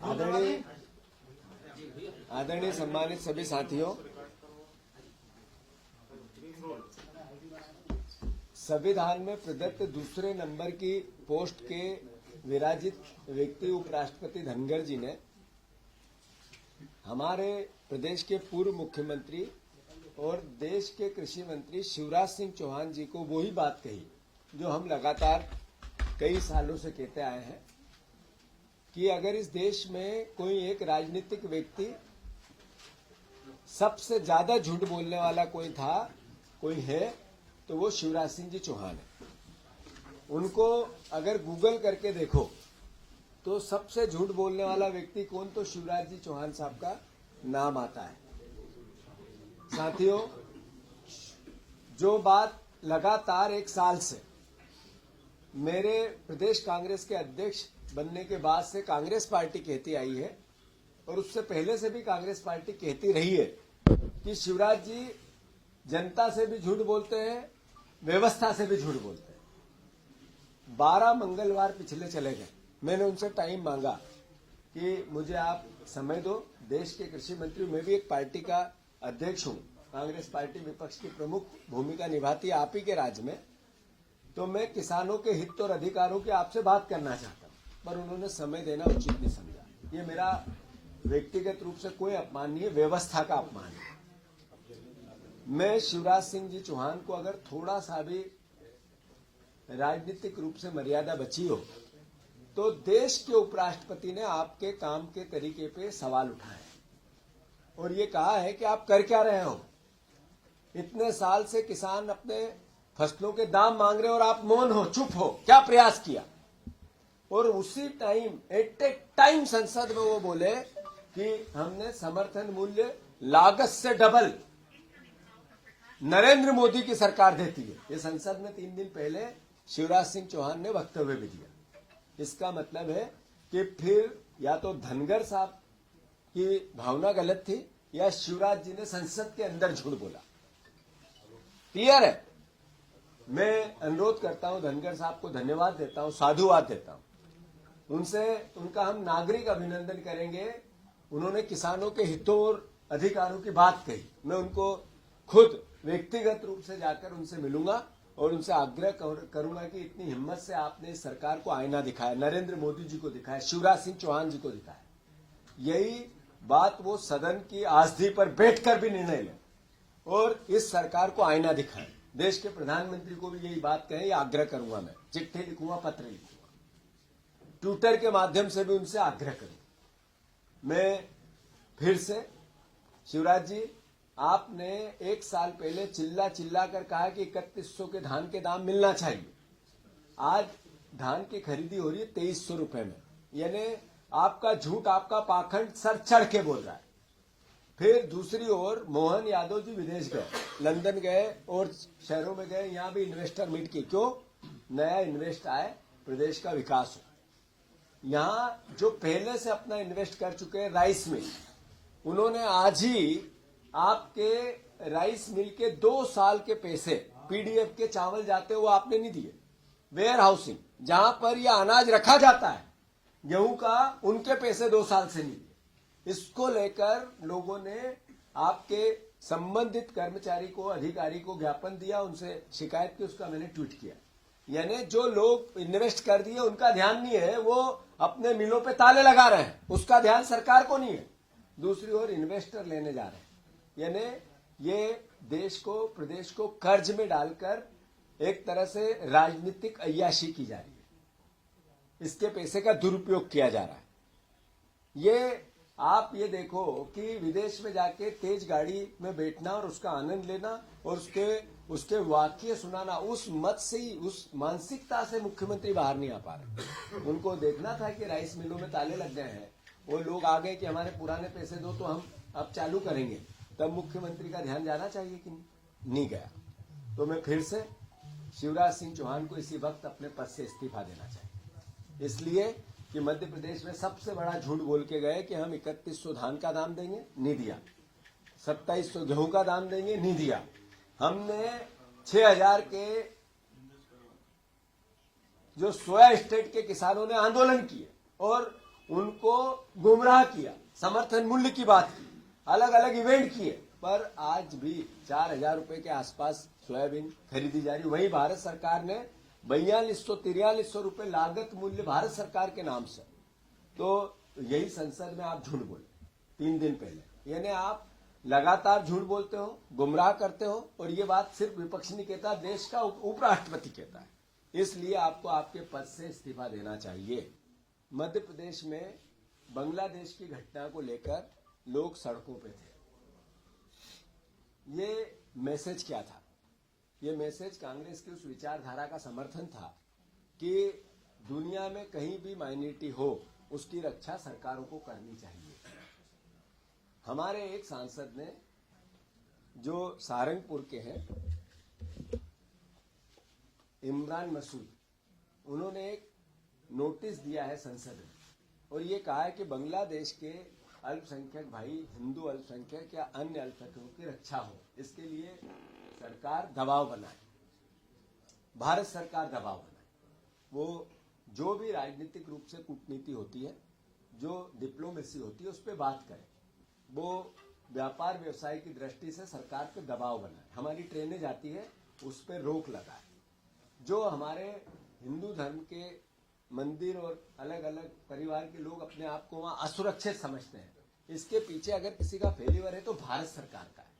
आदरणीय आदरणीय सम्मानित सभी साथियों, संविधान में प्रदत्त दूसरे नंबर की पोस्ट के विराजित व्यक्ति उपराष्ट्रपति धनखड़ जी ने हमारे प्रदेश के पूर्व मुख्यमंत्री और देश के कृषि मंत्री शिवराज सिंह चौहान जी को वही बात कही जो हम लगातार कई सालों से कहते आए हैं कि अगर इस देश में कोई एक राजनीतिक व्यक्ति सबसे ज्यादा झूठ बोलने वाला कोई है तो वो शिवराज सिंह जी चौहान है। उनको अगर गूगल करके देखो तो सबसे झूठ बोलने वाला व्यक्ति कौन, तो शिवराज जी चौहान साहब का नाम आता है। साथियों, जो बात लगातार एक साल से मेरे प्रदेश कांग्रेस के अध्यक्ष बनने के बाद से कांग्रेस पार्टी कहती आई है और उससे पहले से भी कांग्रेस पार्टी कहती रही है कि शिवराज जी जनता से भी झूठ बोलते हैं, व्यवस्था से भी झूठ बोलते हैं। 12 मंगलवार पिछले चले गए, मैंने उनसे टाइम मांगा कि मुझे आप समय दो, देश के कृषि मंत्री, मैं भी एक पार्टी का अध्यक्ष हूं, कांग्रेस पार्टी विपक्ष की प्रमुख भूमिका निभाती है आप ही के राज्य में, तो मैं किसानों के हित और अधिकारों की आपसे बात करना चाहता हूं, पर उन्होंने समय देना उचित नहीं समझा। ये मेरा व्यक्तिगत रूप से कोई अपमान नहीं है, व्यवस्था का अपमान है। मैं शिवराज सिंह जी चौहान को अगर थोड़ा सा भी राजनीतिक रूप से मर्यादा बची हो तो देश के उपराष्ट्रपति ने आपके काम के तरीके पे सवाल उठाए और ये कहा है कि आप कर क्या रहे हो। इतने साल से किसान अपने फसलों के दाम मांग रहे और आप मौन हो, चुप हो, क्या प्रयास किया। और उसी टाइम एट ए टाइम संसद में वो बोले कि हमने समर्थन मूल्य लागत से डबल नरेंद्र मोदी की सरकार देती है। ये संसद में 3 दिन पहले शिवराज सिंह चौहान ने वक्तव्य भी दिया। इसका मतलब है कि फिर या तो धनखड़ साहब की भावना गलत थी या शिवराज जी ने संसद के अंदर झूठ बोला। क्लियर है। मैं अनुरोध करता हूं, धनखड़ साहब को धन्यवाद देता हूं, साधुवाद देता हूं। उनका हम नागरिक अभिनंदन करेंगे। उन्होंने किसानों के हितों और अधिकारों की बात कही। मैं उनको खुद व्यक्तिगत रूप से जाकर उनसे मिलूंगा और उनसे आग्रह करूंगा कि इतनी हिम्मत से आपने इस सरकार को आईना दिखाया, नरेंद्र मोदी जी को दिखाया, शिवराज सिंह चौहान जी को दिखाया। यही बात वो सदन की आसदी पर बैठकर भी निर्णय लें और इस सरकार को आईना दिखाएं। देश के प्रधानमंत्री को भी यही बात कहें, ये आग्रह करूंगा। मैं चिट्ठी लिखूंगा, पत्र लिखूंगा, ट्विटर के माध्यम से भी उनसे आग्रह करूंगा। मैं फिर से, शिवराज जी, आपने 1 साल पहले चिल्ला कर कहा कि 3100 के धान के दाम मिलना चाहिए। आज धान की खरीदी हो रही है 2300 रुपए में। यानी आपका झूठ, आपका पाखंड सर चढ़ के बोल रहा है। फिर दूसरी ओर मोहन यादव जी विदेश गए, लंदन गए और शहरों में गए, यहां भी इन्वेस्टर मीट की। क्यों? नया इन्वेस्ट आए, प्रदेश का विकास हो। यहां जो पहले से अपना इन्वेस्ट कर चुके हैं राइस मिल, उन्होंने आज ही आपके राइस मिल के 2 साल के पैसे, पीडीएफ के चावल जाते वो आपने नहीं दिए। वेयर हाउसिंग, जहां पर यह अनाज रखा जाता है गेहूं का, उनके पैसे 2 साल से नहीं दिए। इसको लेकर लोगों ने आपके संबंधित कर्मचारी को, अधिकारी को ज्ञापन दिया, उनसे शिकायत की, उसका मैंने ट्वीट किया। यानी जो लोग इन्वेस्ट कर दिए उनका ध्यान नहीं है, वो अपने मिलों पे ताले लगा रहे हैं, उसका ध्यान सरकार को नहीं है। दूसरी ओर इन्वेस्टर लेने जा रहे हैं, यानी ये देश को, प्रदेश को कर्ज में डालकर एक तरह से राजनीतिक अय्याशी की जा रही है। इसके पैसे का दुरुपयोग किया जा रहा है। ये आप ये देखो कि विदेश में जाके तेज गाड़ी में बैठना और उसका आनंद लेना और उसके वाक्य सुनाना, उस मत से ही, उस मानसिकता से मुख्यमंत्री बाहर नहीं आ पा रहे। उनको देखना था कि राइस मिलों में ताले लग गए हैं, वो लोग आ गए कि हमारे पुराने पैसे दो तो हम अब चालू करेंगे, तब मुख्यमंत्री का ध्यान जाना चाहिए कि नहीं गया। तो मैं फिर से शिवराज सिंह चौहान को इसी वक्त अपने पद से इस्तीफा देना चाहिए, इसलिए कि मध्य प्रदेश में सबसे बड़ा झूठ बोल के गए कि हम 3100 धान का दाम देंगे, नहीं दिया। 2700 गेहूं का दाम देंगे, नहीं दिया। हमने 6000 के जो सोया स्टेट के किसानों ने आंदोलन किए और उनको गुमराह किया, समर्थन मूल्य की बात की, अलग अलग इवेंट किए, पर आज भी 4,000 रुपए के आसपास सोयाबीन खरीदी जा रही। वहीं भारत सरकार ने 4200-4300 रुपए लागत मूल्य भारत सरकार के नाम से, तो यही संसद में आप झूठ बोले 3 दिन पहले। यानी आप लगातार झूठ बोलते हो, गुमराह करते हो, और ये बात सिर्फ विपक्ष नहीं कहता, देश का उपराष्ट्रपति कहता है। इसलिए आपको आपके पद से इस्तीफा देना चाहिए। मध्य प्रदेश में बांग्लादेश की घटना को लेकर लोग सड़कों पे थे। ये मैसेज क्या था? ये मैसेज कांग्रेस की उस विचारधारा का समर्थन था कि दुनिया में कहीं भी माइनॉरिटी हो उसकी रक्षा सरकारों को करनी चाहिए। हमारे एक सांसद ने, जो सहारनपुर के हैं, इमरान मसूद, उन्होंने एक नोटिस दिया है संसद में, और ये कहा है कि बांग्लादेश के अल्पसंख्यक भाई, हिंदू अल्पसंख्यक या अन्य अल्पसंख्यकों की रक्षा हो, इसके लिए सरकार दबाव बनाए, भारत सरकार दबाव बनाए। वो जो भी राजनीतिक रूप से कूटनीति होती है, जो डिप्लोमेसी होती है, उस पर बात करें। वो व्यापार व्यवसाय की दृष्टि से सरकार पे दबाव बनाए, हमारी ट्रेनें जाती है उस पर रोक लगाए। जो हमारे हिंदू धर्म के मंदिर और अलग अलग परिवार के लोग अपने आप को वहां असुरक्षित समझते हैं, इसके पीछे अगर किसी का फेलिवर है तो भारत सरकार का है,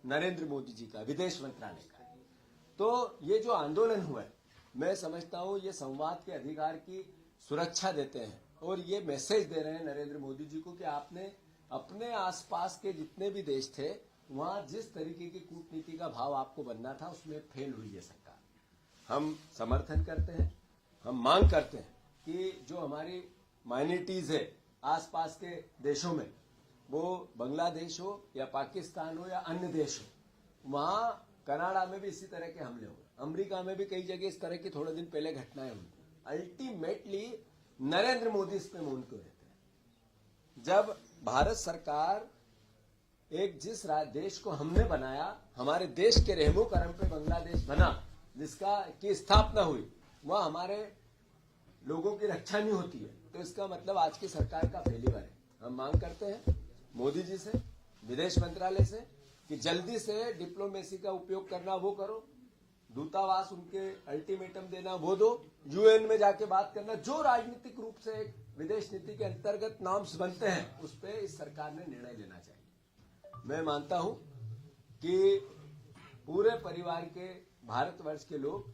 नरेंद्र मोदी जी का, विदेश मंत्रालय का है। तो ये जो आंदोलन हुआ है, मैं समझता हूं ये संवाद के अधिकार की सुरक्षा देते हैं, और ये मैसेज दे रहे हैं नरेंद्र मोदी जी को कि आपने अपने आसपास के जितने भी देश थे वहां जिस तरीके की कूटनीति का भाव आपको बनना था उसमें फेल हुई है सरकार। हम समर्थन करते हैं, हम मांग करते हैं कि जो हमारी माइनॉरिटीज है आसपास के देशों में, वो बांग्लादेश हो या पाकिस्तान हो या अन्य देश हो, वहां कनाडा में भी इसी तरह के हमले हुए, अमेरिका में भी कई जगह इस तरह की थोड़े दिन पहले घटनाएं हुई। अल्टीमेटली नरेंद्र मोदी इस पे मौन क्यों रहते हैं? जब भारत सरकार एक जिस देश को हमने बनाया, हमारे देश के रहमो करम पे बांग्लादेश बना, जिसका की स्थापना हुई, वह हमारे लोगों की रक्षा नहीं होती है, तो इसका मतलब आज की सरकार का फेलिवर है। हम मांग करते हैं मोदी जी से, विदेश मंत्रालय से, कि जल्दी से डिप्लोमेसी का उपयोग करना वो करो, दूतावास उनके अल्टीमेटम देना वो दो, यूएन में जाके बात करना, जो राजनीतिक रूप से एक विदेश नीति के अंतर्गत नॉर्म्स बनते हैं उस पर इस सरकार ने निर्णय लेना चाहिए। मैं मानता हूं कि पूरे परिवार के, भारतवर्ष के लोग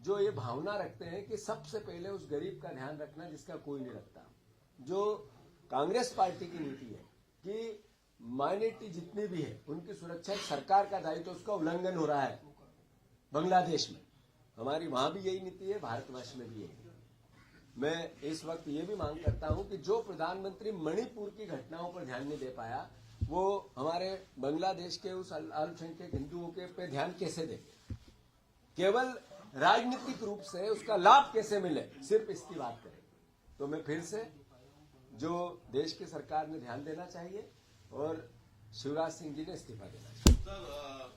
जो ये भावना रखते हैं कि सबसे पहले उस गरीब का ध्यान रखना जिसका कोई नहीं रखता, जो कांग्रेस पार्टी की नीति है कि माइनॉरिटी जितनी भी है उनकी सुरक्षा सरकार का दायित्व, तो उसका उल्लंघन हो रहा है बांग्लादेश में। हमारी वहां भी यही नीति है, भारतवर्ष में भी यही। मैं इस वक्त ये भी मांग करता हूं कि जो प्रधानमंत्री मणिपुर की घटनाओं पर ध्यान नहीं दे पाया, वो हमारे बांग्लादेश के उस अल्पसंख्यक हिंदुओं के पे ध्यान कैसे दे? केवल राजनीतिक रूप से उसका लाभ कैसे मिले, सिर्फ इसकी बात करें। तो मैं फिर से, जो देश की सरकार ने ध्यान देना चाहिए और शिवराज सिंह जी ने इस्तीफा देना चाहिए।